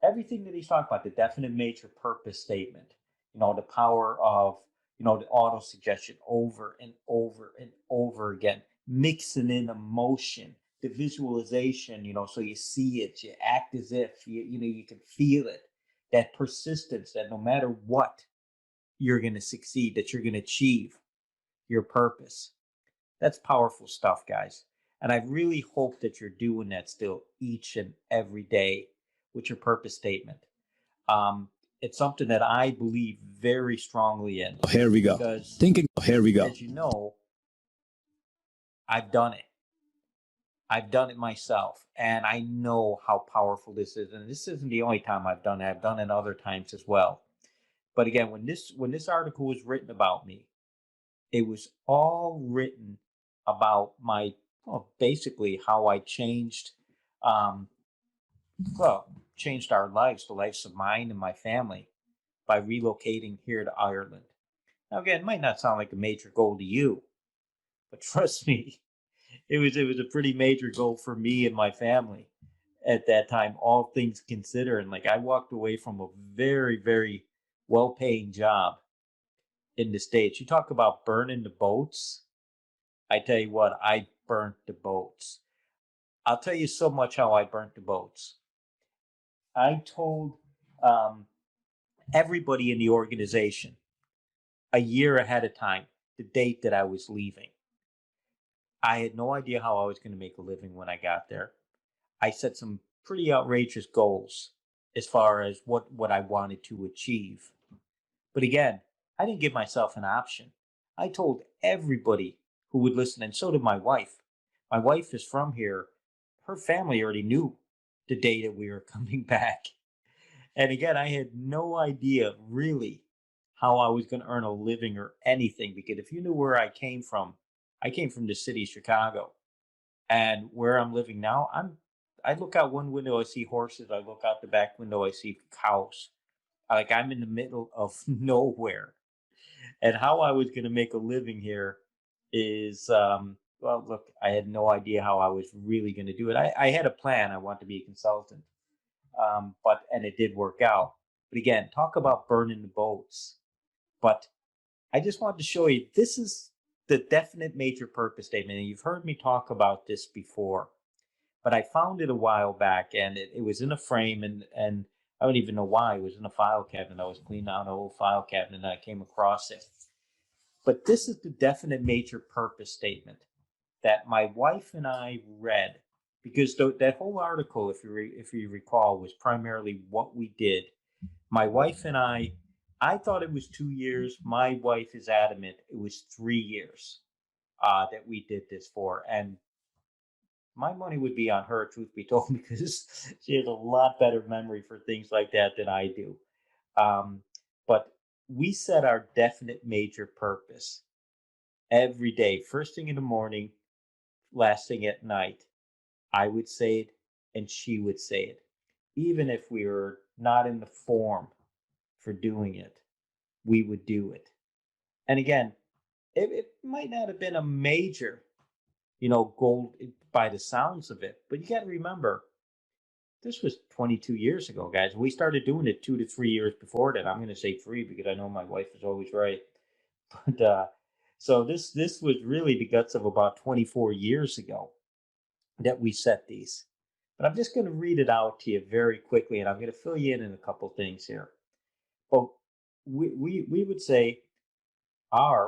everything that he's talking about, the definite major purpose statement, the power of, the auto suggestion over and over and over again, mixing in emotion, the visualization, so you see it, you act as if you can feel it, that persistence that no matter what, you're going to succeed, that you're going to achieve your purpose. That's powerful stuff, guys. And I really hope that you're doing that still each and every day with your purpose statement. It's something that I believe very strongly in. Here we go. Because Here we go. as you know, I've done it. I've done it myself, and I know how powerful this is. And this isn't the only time I've done it. I've done it other times as well. But again, when this article was written about me, it was all written about basically how I um, changed our lives, the lives of mine and my family, by relocating here to Ireland. Now, again, it might not sound like a major goal to you, but trust me, it was a pretty major goal for me and my family at that time, all things considered. And like I walked away from a very, very well-paying job in the States. You talk about burning the boats. I tell you what, I burnt the boats. I'll tell you so much how I burnt the boats. I told um, everybody in the organization a year ahead of time the date that I was leaving. I had no idea how I was going to make a living when I got there. I set some pretty outrageous goals. as far as what I wanted to achieve. But again, I didn't give myself an option. I told everybody who would listen, and so did my wife. My wife is from here. Her family already knew the day that we were coming back. And again, I had no idea really how I was going to earn a living or anything, because if you knew where I came from the city of Chicago, and where I'm living now, I look out one window, I see horses. I look out the back window, I see cows. Like I'm in the middle of nowhere. And how I was going to make a living here is, well, look, I had no idea how I was really going to do it. I had a plan. I wanted to be a consultant, and it did work out. But again, talk about burning the boats. But I just wanted to show you this is the definite major purpose statement. And you've heard me talk about this before, but I found it a while back, and it was in a frame, and I don't even know why. It was in a file cabinet. I was cleaning out an old file cabinet and I came across it. But this is the definite major purpose statement that my wife and I read, because that whole article, if you recall, was primarily what we did. My wife and I thought it was 2 years. My wife is adamant it was 3 years that we did this for, and my money would be on her, truth be told, because she has a lot better memory for things like that than I do. Um, but we set our definite major purpose every day, first thing in the morning, last thing at night. I would say it and she would say it. Even if we were not in the form for doing it, we would do it. And again, it might not have been a major, goal by the sounds of it, but you got to remember, this was 22 years ago, guys. We started doing it 2 to 3 years before that. I'm going to say three because I know my wife is always right. But so this was really the guts of about 24 years ago that we set these. But I'm just going to read it out to you very quickly, and I'm going to fill you in a couple things here. But we would say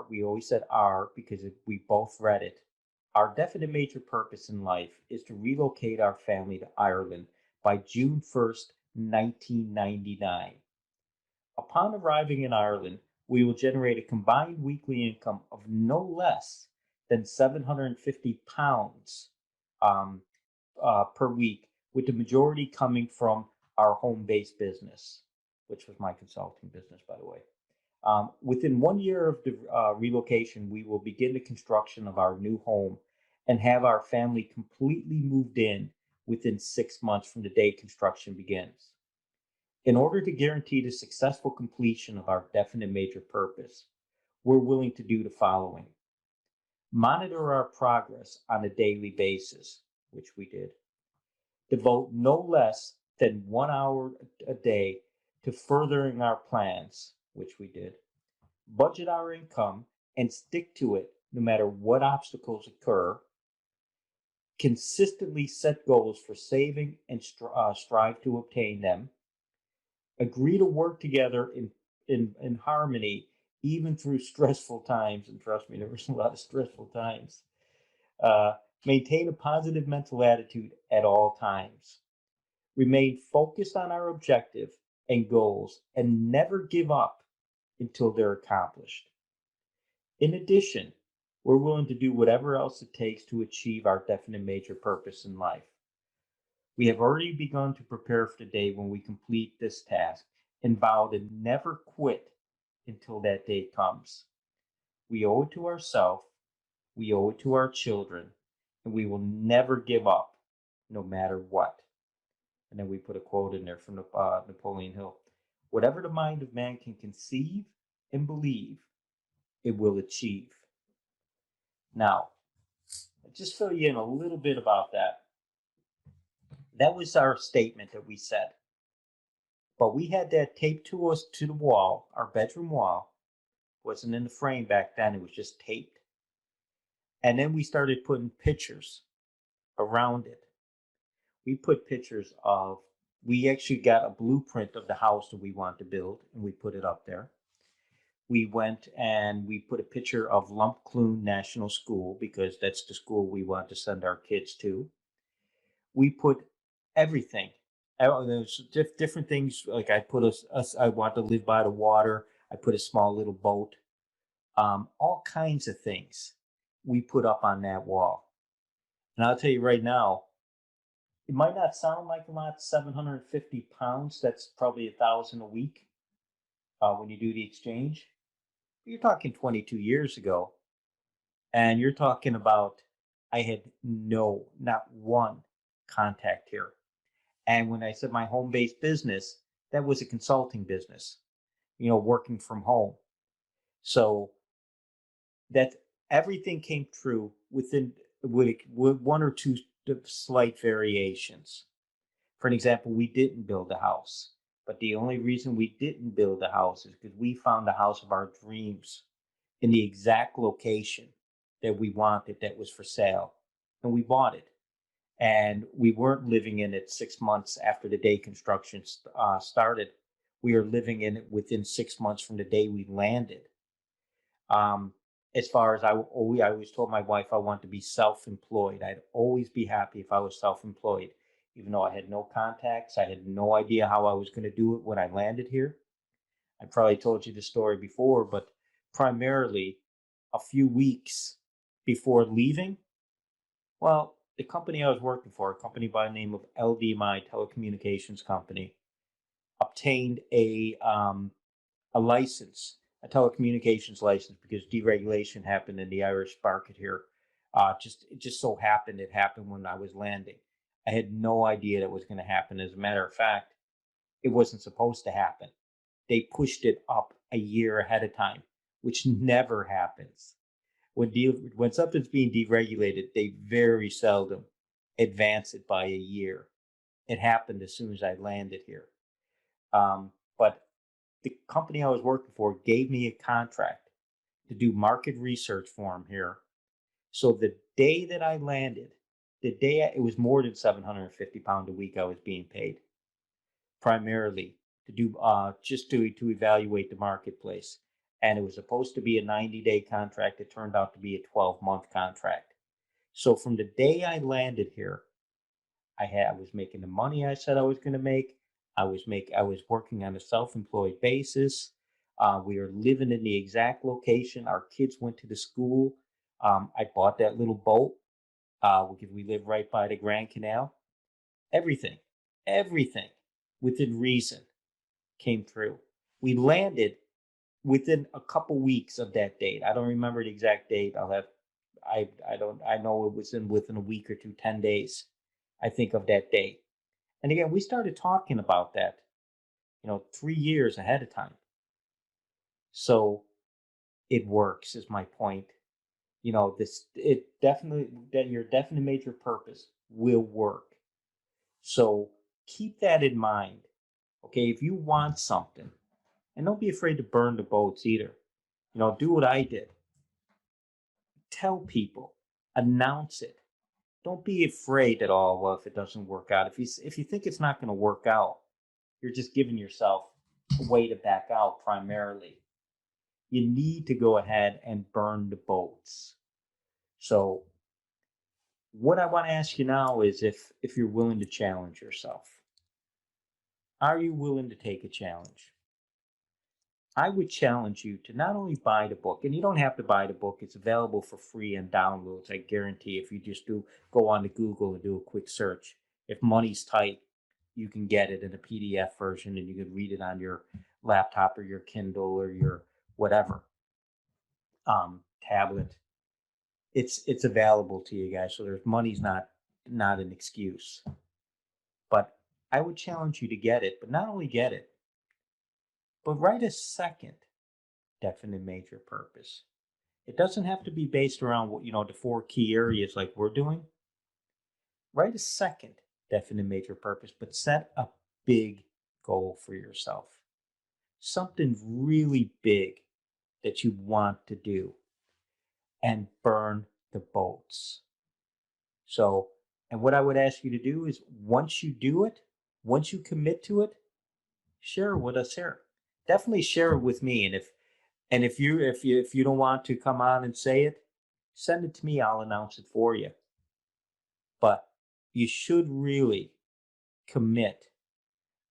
we always said our because we both read it. Our definite major purpose in life is to relocate our family to Ireland by June 1st, 1999. Upon arriving in Ireland, we will generate a combined weekly income of no less than £750 um, per week, with the majority coming from our home based business, which was my consulting business, by the way. Within 1 year of the relocation, we will begin the construction of our new home and have our family completely moved in within 6 months from the day construction begins. In order to guarantee the successful completion of our definite major purpose, we're willing to do the following: monitor our progress on a daily basis, which we did, devote no less than 1 hour a day to furthering our plans, which we did, budget our income and stick to it no matter what obstacles occur, consistently set goals for saving and strive to obtain them, agree to work together in harmony even through stressful times. And trust me, there was a lot of stressful times. Uh, Maintain a positive mental attitude at all times. Remain focused on our objective and goals and never give up until they're accomplished. In addition, we're willing to do whatever else it takes to achieve our definite major purpose in life. We have already begun to prepare for the day when we complete this task and vow to never quit until that day comes. We owe it to ourselves, we owe it to our children, and we will never give up no matter what. And then we put a quote in there from Napoleon Hill: whatever the mind of man can conceive and believe, it will achieve. Now, I'll just fill you in a little bit about that. That was our statement that we said. But we had that taped to us to the wall, our bedroom wall. It wasn't in the frame back then, it was just taped. And then we started putting pictures around it. We put pictures of, we actually got a blueprint of the house that we want to build, and we put it up there. We went and we put a picture of Lump Clune National School because that's the school we want to send our kids to. We put everything There's different things. Like I put I want to live by the water. I put a small little boat. All kinds of things we put up on that wall. And I'll tell you right now, it might not sound like a lot, 750 pounds. That's probably 1,000 a week when you do the exchange. You're talking 22 years ago, and you're talking about I had not one contact here. And when I said my home based business, that was a consulting business, working from home. So that everything came true with one or two slight variations. For an example, we didn't build a house, but the only reason we didn't build a house is because we found the house of our dreams in the exact location that we wanted that was for sale, and we bought it. And we weren't living in it 6 months after the day construction started. We are living in it within 6 months from the day we landed. Um, as far as I always told my wife I want to be self-employed. I'd always be happy if I was self-employed, even though I had no contacts. I had no idea how I was going to do it when I landed here. I probably told you the story before, but primarily a few weeks before leaving, well, the company I was working for, a company by the name of LDMI Telecommunications Company, obtained a license, a telecommunications license, because deregulation happened in the Irish market here. It just so happened it happened when I was landing. I had no idea that was going to happen. As a matter of fact, it wasn't supposed to happen. They pushed it up a year ahead of time, which never happens. When something's being deregulated, they very seldom advance it by a year. It happened as soon as I landed here. But the company I was working for gave me a contract to do market research for them here. So the day that I landed, it was more than 750 pounds a week I was being paid, primarily to do just to evaluate the marketplace. And it was supposed to be a 90-day contract. It turned out to be a 12-month contract. So from the day I landed here, I was making the money I said I was going to make. I was working on a self-employed basis. We were living in the exact location. Our kids went to the school. I bought that little boat because we live right by the Grand Canal. Everything, everything within reason came through. We landed within a couple weeks of that date. I don't remember the exact date. I don't I know it was within a week or two, 10 days, I think, of that date. And again, we started talking about that, 3 years ahead of time. So it works, is my point. It definitely, that your definite major purpose will work. So keep that in mind. Okay, if you want something, and don't be afraid to burn the boats either. Do what I did. Tell people, announce it. Don't be afraid at all. Well, if it doesn't work out, if you think it's not going to work out, you're just giving yourself a way to back out primarily. You need to go ahead and burn the boats. So what I want to ask you now is if you're willing to challenge yourself. Are you willing to take a challenge? I would challenge you to not only buy the book, and you don't have to buy the book, it's available for free and downloads. I guarantee if you just go on to Google and do a quick search. If money's tight, you can get it in a PDF version and you can read it on your laptop or your Kindle or your whatever tablet. It's available to you guys. So there's money's not an excuse. But I would challenge you to get it, but not only get it, but write a second definite major purpose. It doesn't have to be based around the four key areas like we're doing. Write a second definite major purpose, but set a big goal for yourself. Something really big that you want to do, and burn the boats. So, and what I would ask you to do is once you do it, once you commit to it, share it with us here. Definitely share it with me. And if you don't want to come on and say it, send it to me. I'll announce it for you. But you should really commit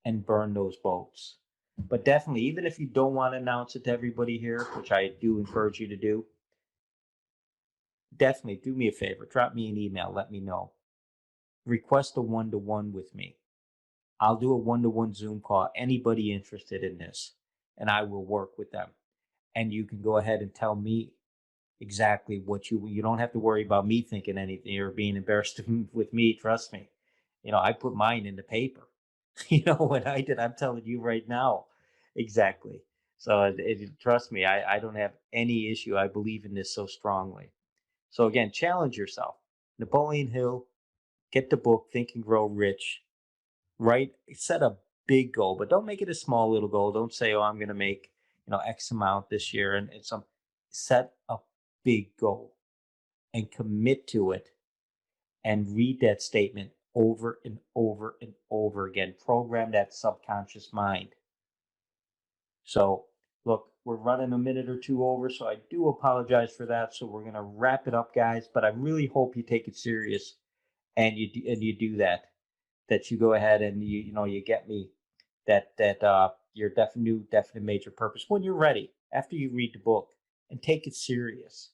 and burn those boats. But definitely, even if you don't want to announce it to everybody here, which I do encourage you to do, definitely do me a favor. Drop me an email. Let me know. Request a one-to-one with me. I'll do a one-to-one Zoom call. Anybody interested in this, and I will work with them. And you can go ahead and tell me exactly what you don't have to worry about me thinking anything or being embarrassed with me. Trust me. I put mine in the paper. What I did, I'm telling you right now. Exactly. So trust me, I don't have any issue. I believe in this so strongly. So again, challenge yourself. Napoleon Hill, get the book, Think and Grow Rich. Right? Set a big goal, but don't make it a small little goal. Don't say, "Oh, I'm going to make X amount this year," and it's some. Set a big goal and commit to it, and read that statement over and over and over again. Program that subconscious mind. So, look, we're running a minute or two over, so I do apologize for that. So we're going to wrap it up, guys. But I really hope you take it serious and you do that. That you go ahead and you get me that your definite major purpose when you're ready after you read the book and take it serious.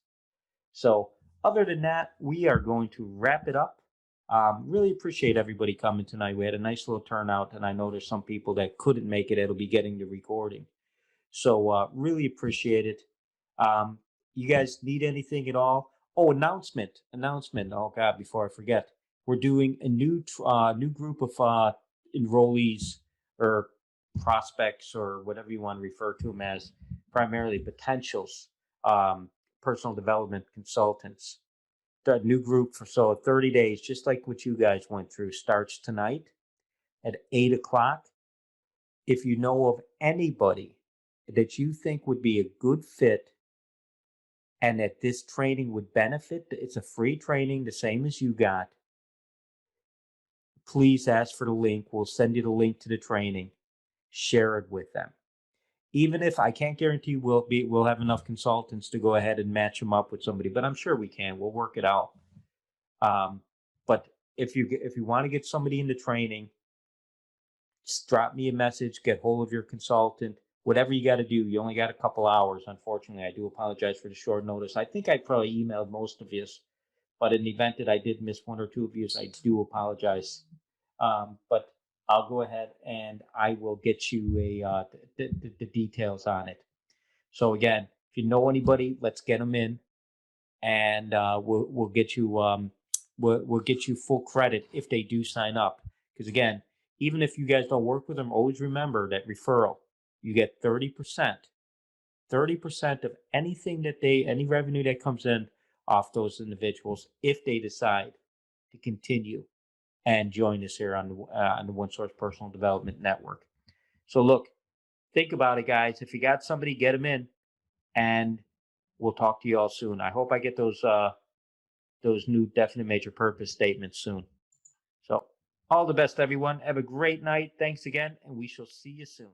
So, other than that, we are going to wrap it up. Really appreciate everybody coming tonight. We had a nice little turnout, and I know there's some people that couldn't make it. It'll be getting the recording. So, really appreciate it. You guys need anything at all? Oh, announcement. Oh God, before I forget, we're doing a new group of enrollees or prospects or whatever you want to refer to them as, primarily potentials, personal development consultants. The new group for 30 days, just like what you guys went through, starts tonight at 8 o'clock. If you know of anybody that you think would be a good fit and that this training would benefit, it's a free training, the same as you got. Please ask for the link. We'll send you the link to the training. Share it with them. Even if I can't guarantee we'll have enough consultants to go ahead and match them up with somebody, but I'm sure we can. We'll work it out. But if you want to get somebody into training, just drop me a message, get hold of your consultant, whatever you got to do. You only got a couple hours. Unfortunately, I do apologize for the short notice. I think I probably emailed most of you, but in the event that I did miss one or two of you, I do apologize. But I'll go ahead and I will get you the details on it. So again, if you know anybody, let's get them in, and we'll get you we'll get you full credit if they do sign up. Because again, even if you guys don't work with them, always remember that referral. You get 30%, 30% of any revenue that comes in off those individuals if they decide to continue and join us here on the One Source Personal Development Network. So look, think about it, guys. If you got somebody, get them in, and we'll talk to you all soon. I hope I get those new definite major purpose statements soon. So all the best, everyone. Have a great night. Thanks again, and we shall see you soon.